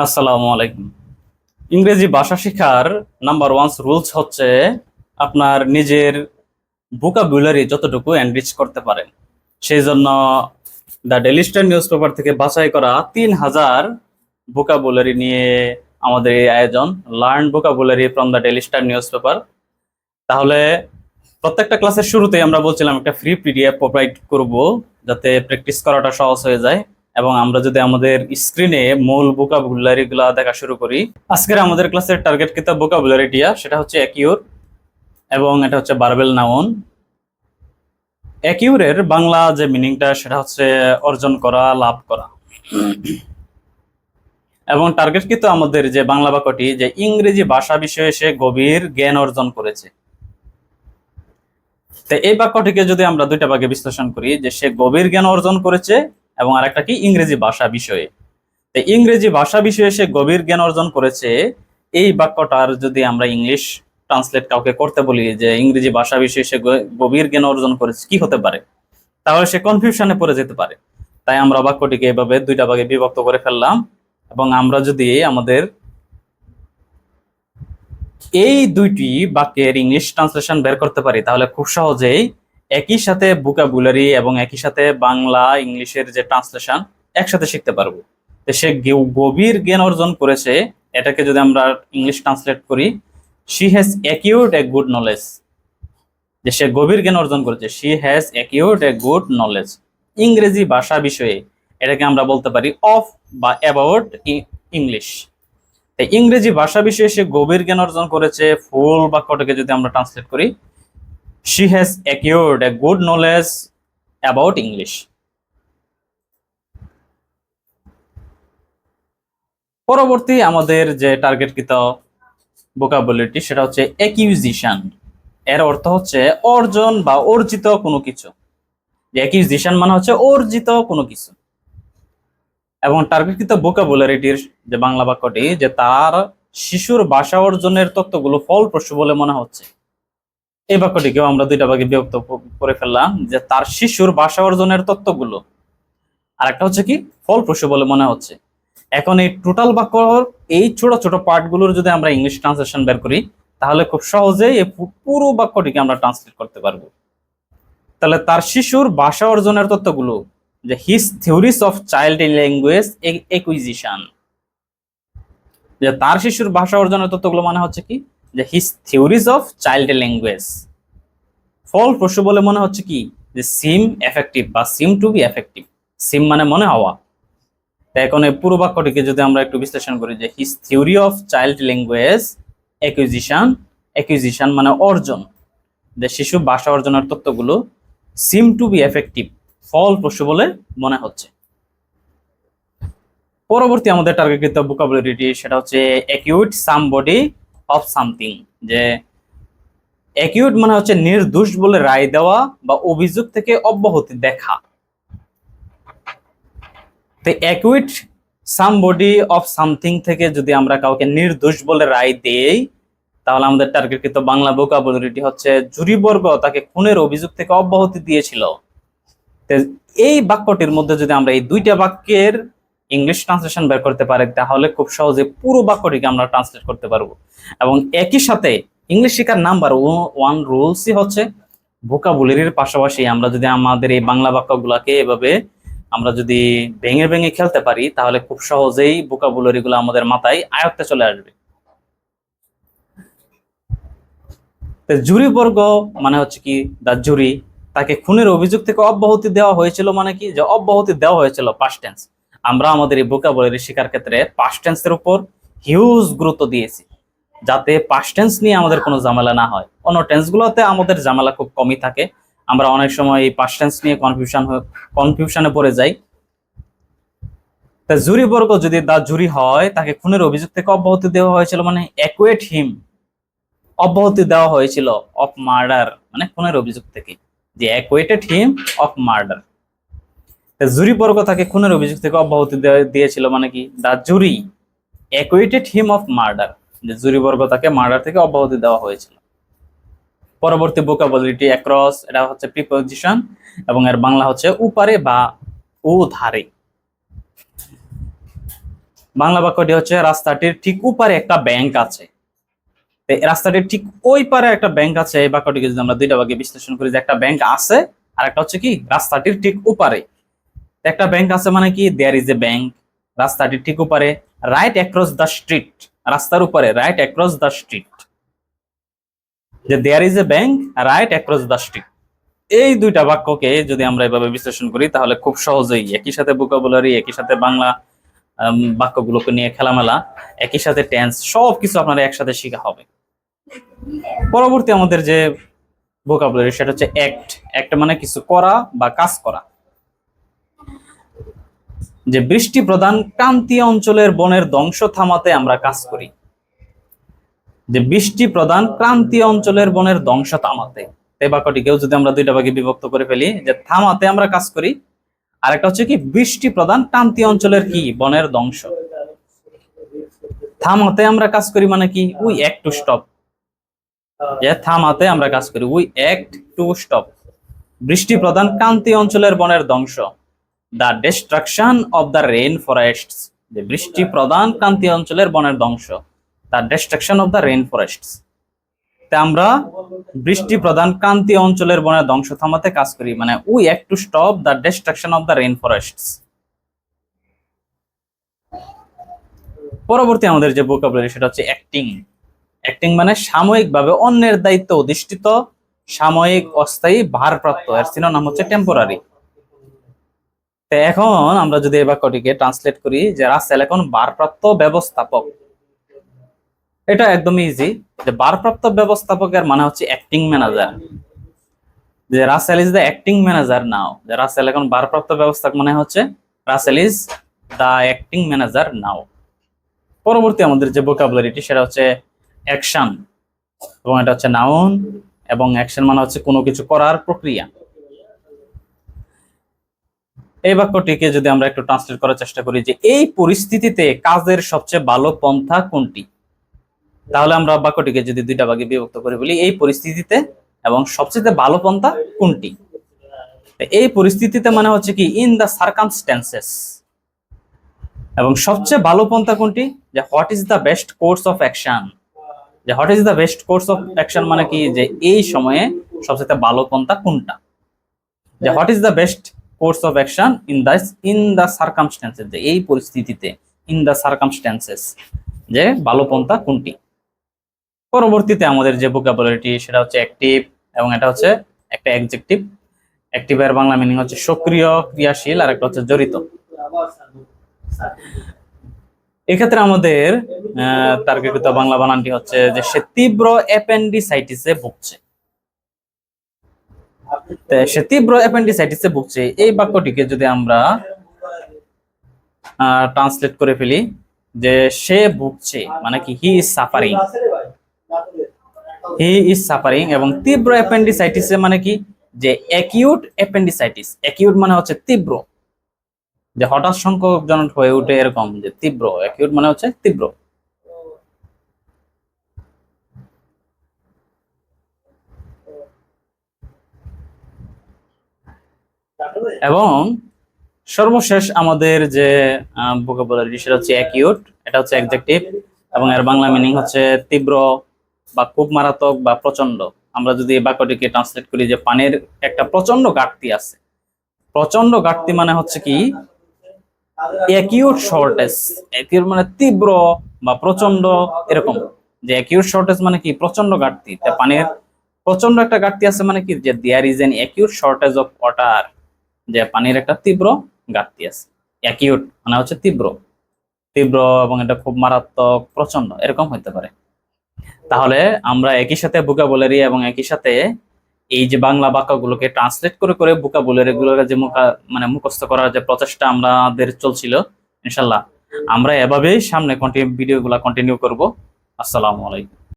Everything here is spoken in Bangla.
আসসালামু আলাইকুম। ইংরেজি ভাষা শেখার নাম্বার ওয়ান রুলস হচ্ছে আপনার নিজের ভোকাবুলারি যতটুকু এনরিচ করতে পারেন। সেই জন্য the daily star news paper থেকে বাছাই করা 3000 ভোকাবুলারি নিয়ে আমাদের এই আয়োজন, learn vocabulary from the daily star news paper. তাহলে প্রত্যেকটা ক্লাসের শুরুতেই আমরা বলছিলাম একটা ফ্রি পিডিএফ প্রোভাইড করব, যাতে প্র্যাকটিস করাটা সহজ হয়ে যায়। এবং আমরা যদি আমাদের স্ক্রিনে মূল ভোকাবুলারি গুলা দেখা শুরু করি, আজকের আমাদের ক্লাসের টার্গেট কিতাব ভোকাবুলারিটিয়া সেটা হচ্ছে অ্যাকিউর, এবং এটা হচ্ছে বারবেল নাউন। অ্যাকিউরের বাংলা যে মিনিংটা সেটা হচ্ছে অর্জন করা, লাভ করা। এবং টার্গেট কিন্তু আমাদের যে বাংলা বাক্যটি, যে ইংরেজি ভাষা বিষয়ে সে গভীর জ্ঞান অর্জন করেছে। তো এই বাক্যটিকে যদি আমরা দুইটা ভাগে বিশ্লেষণ করি, যে সে গভীর জ্ঞান অর্জন করেছে এবং আরেকটা কি ইংরেজি ভাষা বিষয়ে। তো ইংরেজি ভাষা বিষয়ে সে গভীর জ্ঞান অর্জন করেছে, এই বাক্যটার যদি আমরা ইংলিশ ট্রান্সলেট কাউকে করতে বলি যে ইংরেজি ভাষা বিষয়ে সে গভীর জ্ঞান অর্জন করেছে, কি হতে পারে? তাহলে সে কনফিউশনে পড়ে যেতে পারে। তাই আমরা বাক্যটিকে এভাবে দুইটা ভাগে বিভক্ত করে ফেললাম। এবং আমরা যদি আমাদের এই দুইটি বাক্যের ইংলিশ ট্রান্সলেশন বের করতে পারি, তাহলে খুব সহজেই একই সাথে ভোকাবুলারি এবং একই সাথে বাংলা ইংলিশের যে ট্রান্সলেশন একসাথে শিখতে পারবো। তো সে গভীর জ্ঞান অর্জন করেছে, এটাকে যদি আমরা ইংলিশ ট্রান্সলেট করি, she has acquired a good knowledge. যে সে গভীর জ্ঞান অর্জন করেছে, she has acquired a good knowledge ইংরেজি ভাষা বিষয়ে। এটাকে আমরা বলতে পারি অফ বা অ্যাবাউট ইংলিশ। ইংরেজি ভাষা বিষয়ে সে গভীর জ্ঞান অর্জন করেছে, ফুল বাক্যটাকে যদি আমরা ট্রান্সলেট করি, she has acquired a good knowledge about English. পরবর্তী আমাদের যে টার্গেটকৃত ভোকাবুলারিটি সেটা হচ্ছে অ্যাকিউজিশন। এর অর্থ হচ্ছে অর্জন বা অর্জিত কোনো কিছু। যে অ্যাকিউজিশন মানে হচ্ছে অর্জিত কোনো কিছু। এবং টার্গেটকৃত ভোকাবুলারিটির যে বাংলা বাক্যটি, যে তার শিশুর ভাষা অর্জনের তত্ত্বগুলো ফলপ্রসূ বলে মনে হচ্ছে। এই বাক্যটিকেও আমরা দুইটা ভাগে বিভক্ত করে ফেললাম, যে তার শিশুর ভাষা অর্জনের তত্ত্বগুলো, আর একটা হচ্ছে কি ফলপ্রসূ বলে মনে হচ্ছে। এখন এই টোটাল বাক্যর এই ছোট ছোট পার্টগুলোর যদি আমরা ইংলিশ ট্রান্সলেশন বের করি, তাহলে খুব সহজেই এই পুরো বাক্যটিকে আমরা ট্রান্সলেট করতে পারবো। তাহলে তার শিশুর ভাষা অর্জনের তত্ত্বগুলো, যে his theories of child language acquisition. যে তার শিশুর ভাষা অর্জনের তত্ত্বগুলো মানে হচ্ছে কি, যে his theories of child language. ফলপ্রসূ বলে মনে হচ্ছে কি, যে সিম এফেক্টিভ বা সিম টু বি এফেক্টিভ। সিম মানে মনে হওয়া। তাই এখন এই পুরো বাক্যটিকে যদি আমরা একটু বিশ্লেষণ করি, যে his theory of child language acquisition. Acquisition মানে অর্জন, যে শিশু ভাষা অর্জনের তত্ত্বগুলো সিম টু বি এফেক্টিভ, ফলপ্রসূ বলে মনে হচ্ছে। পরবর্তী আমাদের টার্গেটকৃত ভোকাবুলারিটি সেটা হচ্ছে অ্যাকিউট সামবডি অফ সামথিং। যে অ্যাকিউট মানে হচ্ছে নির্দোষ বলে রায় দেওয়া বা অভিযোগ থেকে অব্যাহতি দেখা। তো অ্যাকিউট সামবডি অফ সামথিং থেকে যদি আমরা কাউকে নির্দোষ বলে রায় দেই, তাহলে আমাদের টার্গেটকৃত বাংলা ভোকাবুলারিটি হচ্ছে জুরিবর্গ তাকে খুনের অভিযোগ থেকে অব্যাহতি দিয়েছিল। এই বাক্যটির মধ্যে যদি আমরা এই দুইটা বাক্যের ইংলিশ ট্রান্সলেশন বের করতে পারি, তাহলে খুব সহজে পুরো বাক্যটিকে আমরা ট্রান্সলেট করতে পারবো। এবং একই সাথে ইংলিশ শেখার নাম্বার ওয়ান রুলসই হচ্ছে ভোকাবুলারির পাশাপাশি আমরা যদি আমাদের এই বাংলা বাক্যগুলোকে এভাবে আমরা যদি ভেঙে ভেঙে খেলতে পারি, তাহলে খুব সহজেই ভোকাবুলারি গুলো আমাদের মাথায় আয়ত্তে চলে আসবে। জুরিবর্গ মানে হচ্ছে কি, দা জুরি তাকে খুনের অভিযোগ থেকে অব্যাহতি দেওয়া হয়েছিল, মানে কি, যে অব্যাহতি দেওয়া হয়েছিল পাস্ট টেন্স। আমরা আমাদের এই ভোকাবুলারি শেখার ক্ষেত্রে পাস্ট টেন্সের উপর হিউজ গুরুত্ব দিয়েছি, যাতে পাস্ট টেন্স নিয়ে আমাদের কোনো ঝামেলা না হয়। অন্য টেন্স গুলোতে আমাদের ঝামেলা খুব কমই থাকে, আমরা অনেক সময় এই পাস্ট টেন্স নিয়ে কনফিউশনে পড়ে যাই। তা জুরিবর্গ যদি দা জুরি হয়, তাকে খুনের অভিযোগ থেকে অব্যাহতি দেওয়া হয়েছিল, মানে অ্যাকুয়েট হিম, অব্যাহতি দেওয়া হয়েছিল অফ মার্ডার মানে খুনের অভিযোগ থেকে, যে অ্যাকুয়েটেড হিম অফ মার্ডার। জুরি বর্গ তাকে খুনের অভিযোগ থেকে অব্যাহতি দিয়েছিল, মানে কি, দা জুরি অ্যাকুয়েটেড হিম অফ মার্ডার, যে জুরি বর্গ তাকে মার্ডার থেকে অব্যাহতি দেওয়া হয়েছিল। পরবর্তী ভোকাবুলারিটি অ্যাক্রস, এটা হচ্ছে প্রিপজিশন এবং এর বাংলা হচ্ছে উপারে বা ও ধারে। বাংলা বাক্যটি হচ্ছে রাস্তাটির ঠিক উপারে একটা ব্যাংক আছে। রাস্তাটির ঠিক ওই পারে একটা ব্যাংক আছে, এই বাক্যটিকে যদি আমরা দুইটা ভাগে বিশ্লেষণ করি, যে একটা ব্যাংক আছে আর একটা হচ্ছে কি রাস্তাটির ঠিক উপারে। একটা ব্যাংক আছে মানে কি দেয়ার ইজ এ ব্যাংক, রাস্তাটির ঠিক উপরে, রাইট অ্যাক্রস দ্য স্ট্রিট, রাস্তার উপরে, রাইট অ্যাক্রস দ্য স্ট্রিট, যে there is a bank right across the street. এই দুইটা বাক্যকে যদি আমরা এভাবে বিশ্লেষণ করি তাহলে খুব সহজেই একই সাথে ভোকাবুলারি, একই সাথে বাংলা বাক্যগুলোকে নিয়ে খেলামেলা, একই সাথে টেন্স, সবকিছু আপনারা একসাথে শেখা হবে। পরবর্তী আমাদের যে ভোকাবুলারি সেটা হচ্ছে অ্যাক্ট। অ্যাক্ট মানে কিছু করা বা কাজ করা। যে বৃষ্টি প্রধান ক্রান্তীয় অঞ্চলের বনের ধ্বংস থামাতে আমরা কাজ করি। যে বৃষ্টি প্রধান ক্রান্তীয় অঞ্চলের বনের ধ্বংস থামাতে, এই বাক্যটিকেও যদি আমরা দুইটা ভাগে বিভক্ত করে ফেলি, যে থামাতে আমরা কাজ করি, আর একটা হচ্ছে কি বৃষ্টি প্রধান ক্রান্তীয় অঞ্চলের কি বনের ধ্বংস। থামাতে আমরা কাজ করি মানে কি উই অ্যাক্ট টু স্টপ, যে থামাতে আমরা কাজ করি উই অ্যাক্ট টু স্টপ বৃষ্টি প্রধান ক্রান্তীয় অঞ্চলের বনের ধ্বংস, the destruction of the rain forests, যে বৃষ্টি প্রধান ক্রান্তীয় অঞ্চলের বনের ধ্বংস, the destruction of the rain forests. আমরা বৃষ্টি প্রধান ক্রান্তীয় অঞ্চলের বনের ধ্বংস থামাতে কাজ করি, মানে we act to stop the destruction of the rain forests. পরবর্তী আমাদের যে ভোকাবুলারি সেটা হচ্ছে অ্যাক্টিং। অ্যাক্টিং মানে সাময়িকভাবে অন্যের দায়িত্ব অধিষ্ঠিত, সাময়িক, অস্থায়ী, ভারপ্রাপ্ত, এর সিনোনিম হচ্ছে টেম্পোরারি। তো এখন আমরা যদি এই বাক্যটিকে ট্রান্সলেট করি, যে রাসেল এখন ভারপ্রাপ্ত ব্যবস্থাপক, এটা একদম ইজি। যে ভারপ্রাপ্ত ব্যবস্থাপকের মানে হচ্ছে অ্যাক্টিং ম্যানেজার, যে Russell is the acting manager now, যে রাসেল এখন ভারপ্রাপ্ত ব্যবস্থাপক মানে হচ্ছে Russell is the acting manager now. পরবর্তী আমাদের যে ভোকাবুলারিটি সেটা হচ্ছে অ্যাকশন, এবং এটা হচ্ছে নাউন, এবং অ্যাকশন মানে হচ্ছে কোনো কিছু করার প্রক্রিয়া। এই বাক্যটিকে যদি আমরা একটু ট্রান্সলেট করার চেষ্টা করি, যে এই পরিস্থিতিতে কাজের সবচেয়ে ভালো পন্থা কোনটি, তাহলে আমরা বাক্যটিকে যদি দুইটা ভাগে বিভক্ত করে বলি, এই পরিস্থিতিতে এবং সবচেয়ে ভালো পন্থা কোনটি। এই পরিস্থিতিতে মানে হচ্ছে কি ইন দ্য সার্কামস্ট্যান্সেস, এবং সবচেয়ে ভালো পন্থা কোনটি, যে what is the best course of action, যে what is the best course of action মানে কি, যে এই সময়ে সবচেয়ে ভালো পন্থা কোনটা, যে what is the best course of action in the circumstances, যে এই পরিস্থিতিতে, ইন দ্য সার্কামস্ট্যান্সেস, যে ভালো পন্থা কোনটি। পরবর্তীতে আমাদের যে ভোকাবুলারিটি সেটা হচ্ছে অ্যাক্টিভ, এবং এটা হচ্ছে একটা অ্যাডজেক্টিভ। অ্যাক্টিভের বাংলা মিনিং হচ্ছে সক্রিয়, ক্রিয়াশীল, আর একটা হচ্ছে জড়িত। এক্ষেত্রে আমাদের টার্গেটকৃত বাংলা বানানটি হচ্ছে যে সে তীব্র অ্যাপেন্ডিসাইটিসে ভুগছে। সে তীব্র অ্যাপেন্ডিসাইটিসে ভুগছে, এই বাক্যটিকে যদি আমরা ট্রান্সলেট করে ফেলি, যে সে ভুগছে মানে কি he is suffering, he is suffering, এবং তীব্র অ্যাপেন্ডিসাইটিসে মানে কি, যে অ্যাকিউট অ্যাপেন্ডিসাইটিস, অ্যাকিউট মানে হচ্ছে তীব্র, যে হঠাৎ সংকটজনক হয়ে উঠে এরকম, যে তীব্র, অ্যাকিউট মানে হচ্ছে তীব্র। এবং সর্বশেষ আমাদের যে ভোকাবুলারি সেটা হচ্ছে অ্যাকিউট, এটা হচ্ছে অ্যাডজেক্টিভ, এবং এর বাংলা মিনিং হচ্ছে তীব্র বা খুব মারাত্মক বা প্রচন্ড। আমরা যদি এই বাক্যটিকে ট্রান্সলেট করি, যে পানির একটা প্রচন্ড ঘাটতি আছে, প্রচন্ড ঘাটতি মানে হচ্ছে কি অ্যাকিউট শর্টেজ, অ্যাকিউট মানে তীব্র বা প্রচন্ড এরকম, যে অ্যাকিউট শর্টেজ মানে কি প্রচন্ড ঘাটতি, পানির প্রচন্ড একটা ঘাটতি আছে মানে কি, যে there is an acute shortage of water, যে পানির একটা তীব্র ঘাটতি আছে। অ্যাকিউট মানে হচ্ছে তীব্র, তীব্র, এবং এটা খুব মারাত্মক, প্রচন্ড, এরকম হতে পারে। তাহলে আমরা একই সাথে ভোকাবুলারি এবং একই সাথে এই যে বাংলা বাক্যগুলোকে ট্রান্সলেট করে করে ভোকাবুলারি গুলোকে যে মানে মুখস্থ করার যে প্রচেষ্টা আমাদের চলছিল, ইনশাল্লাহ আমরা এভাবেই সামনে ভিডিওগুলো কন্টিনিউ করব। আসসালামু আলাইকুম।